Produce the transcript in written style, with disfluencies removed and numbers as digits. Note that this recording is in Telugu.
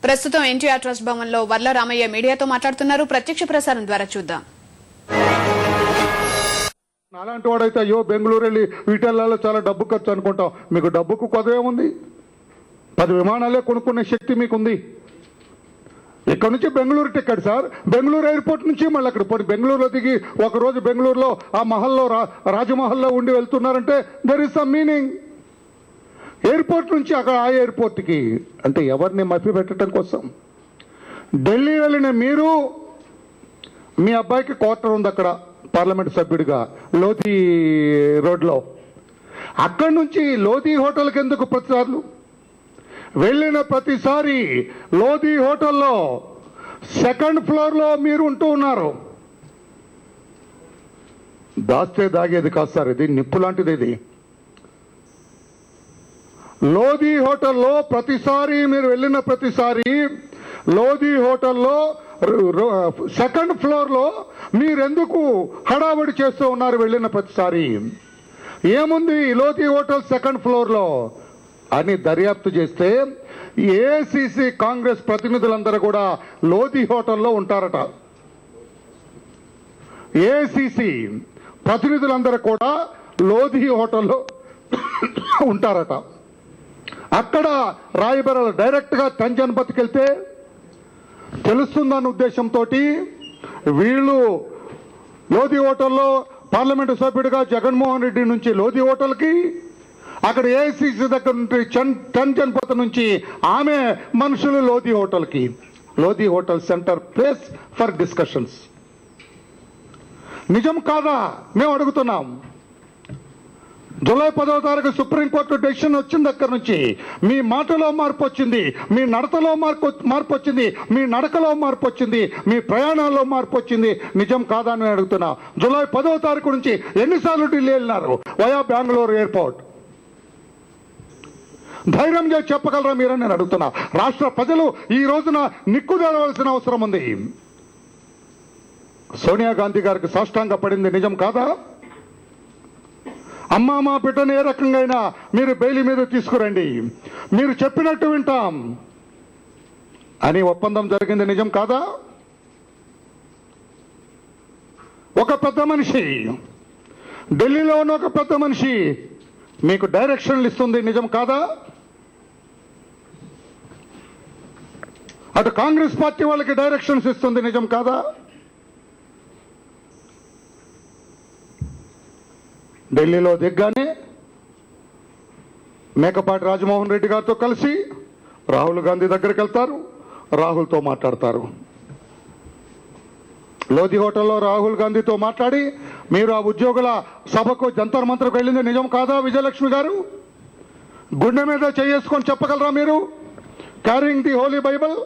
ప్రస్తుతం ఎన్టీఆర్ ట్రస్ట్ భవన్లో వర్ల రామయ్య మీడియాతో మాట్లాడుతున్నారు. ప్రత్యక్ష ప్రసారం ద్వారా చూద్దాం. అలాంటి వాడైతే అయ్యో బెంగళూరు వెళ్ళి వీటెల్లాలో చాలా డబ్బు ఖర్చు అనుకుంటాం. మీకు డబ్బుకు కొదవేముంది? 10 విమానాలే కొనుక్కునే శక్తి మీకుంది. ఇక్కడ నుంచి Bengaluru ticket sir, Bengaluru airport నుంచి మళ్ళీ అక్కడ బెంగళూరులో దిగి ఒకరోజు బెంగళూరులో ఆ మహల్లో రాజమహల్లో ఉండి వెళ్తున్నారంటే there is some meaning. Airport నుంచి అక్కడ ఆ ఎయిర్పోర్ట్కి అంటే ఎవరిని మభ్య పెట్టడం కోసం ఢిల్లీ వెళ్ళిన మీరు, మీ అబ్బాయికి క్వార్టర్ ఉంది అక్కడ పార్లమెంట్ సభ్యుడిగా లోధి రోడ్లో. అక్కడి నుంచి లోధి హోటల్కి ఎందుకు ప్రతిసార్లు వెళ్ళిన ప్రతిసారి లోధి హోటల్లో 2nd ఫ్లోర్లో మీరు ఉంటూ ఉన్నారు. దాస్తే దాగేది కాదు సార్, ఇది నిప్పు లాంటిది. ఇది లోధి హోటల్లో ప్రతిసారి మీరు వెళ్ళిన ప్రతిసారి లోధి హోటల్లో 2nd ఫ్లోర్లో మీరెందుకు హడావుడి చేస్తూ ఉన్నారు? వెళ్ళిన ప్రతిసారి ఏముంది లోధి హోటల్ 2nd ఫ్లోర్లో అని దర్యాప్తు చేస్తే ఏఐసిసి కాంగ్రెస్ ప్రతినిధులందరూ కూడా లోధి హోటల్లో ఉంటారట. ఏఐసిసి ప్రతినిధులందరూ కూడా లోధి హోటల్లో ఉంటారట. అక్కడ రాయబరాలు డైరెక్ట్గా తంజన్పతికి వెళ్తే తెలుస్తుందన్న ఉద్దేశంతో వీళ్ళు లోధి హోటల్లో పార్లమెంటు సభ్యుడిగా జగన్మోహన్ రెడ్డి నుంచి లోధి హోటల్కి, అక్కడ ఏఐసిసి దగ్గర నుండి తంజన్పతి నుంచి ఆమె మనుషులు లోధి హోటల్కి. Lodhi hotel centre place for discussions. నిజం కాదా మేము అడుగుతున్నాం. జూలై 10వ తారీఖు సుప్రీంకోర్టు డెసిషన్ వచ్చిన దగ్గర నుంచి మీ మాటలో మార్పు వచ్చింది, మీ నడతలో మార్పు వచ్చింది, మీ నడకలో మార్పు వచ్చింది, మీ ప్రయాణాల్లో మార్పు వచ్చింది. నిజం కాదా అని అడుగుతున్నా. జూలై 10వ తారీఖు నుంచి ఎన్నిసార్లు ఢిల్లీ వెళ్ళినారు వయా బెంగళూరు ఎయిర్పోర్ట్? ధైర్యం చేసి చెప్పగలరా మీరని నేను అడుగుతున్నా. రాష్ట్ర ప్రజలు ఈ రోజున నిక్కుదేవలసిన అవసరం ఉంది. సోనియా గాంధీ గారికి సాష్టాంగ పడింది. నిజం కాదా? అమ్మా మా బిడ్డను ఏ రకంగా అయినా మీరు బెయిల్ మీద తీసుకురండి, మీరు చెప్పినట్టు వింటాం అని ఒప్పందం జరిగింది. నిజం కాదా? ఒక పెద్ద మనిషి, ఢిల్లీలో ఉన్న ఒక పెద్ద మనిషి మీకు డైరెక్షన్లు ఇస్తుంది. నిజం కాదా? అటు కాంగ్రెస్ పార్టీ వాళ్ళకి డైరెక్షన్స్ ఇస్తుంది. నిజం కాదా? ఢిల్లీలో దిగ్గానే మేకపాటి రాజమోహన్ రెడ్డి గారితో కలిసి రాహుల్ గాంధీ దగ్గరికి వెళ్తారు, రాహుల్తో మాట్లాడతారు. లోధి హోటల్లో రాహుల్ గాంధీతో మాట్లాడి మీరు ఆ ఉద్యోగుల సభకు జంతర్ మంతర్కు వెళ్ళింది. నిజం కాదా విజయలక్ష్మి గారు? గుండె మీద చేసుకొని చెప్పగలరా మీరు? Carrying the Holi Bible.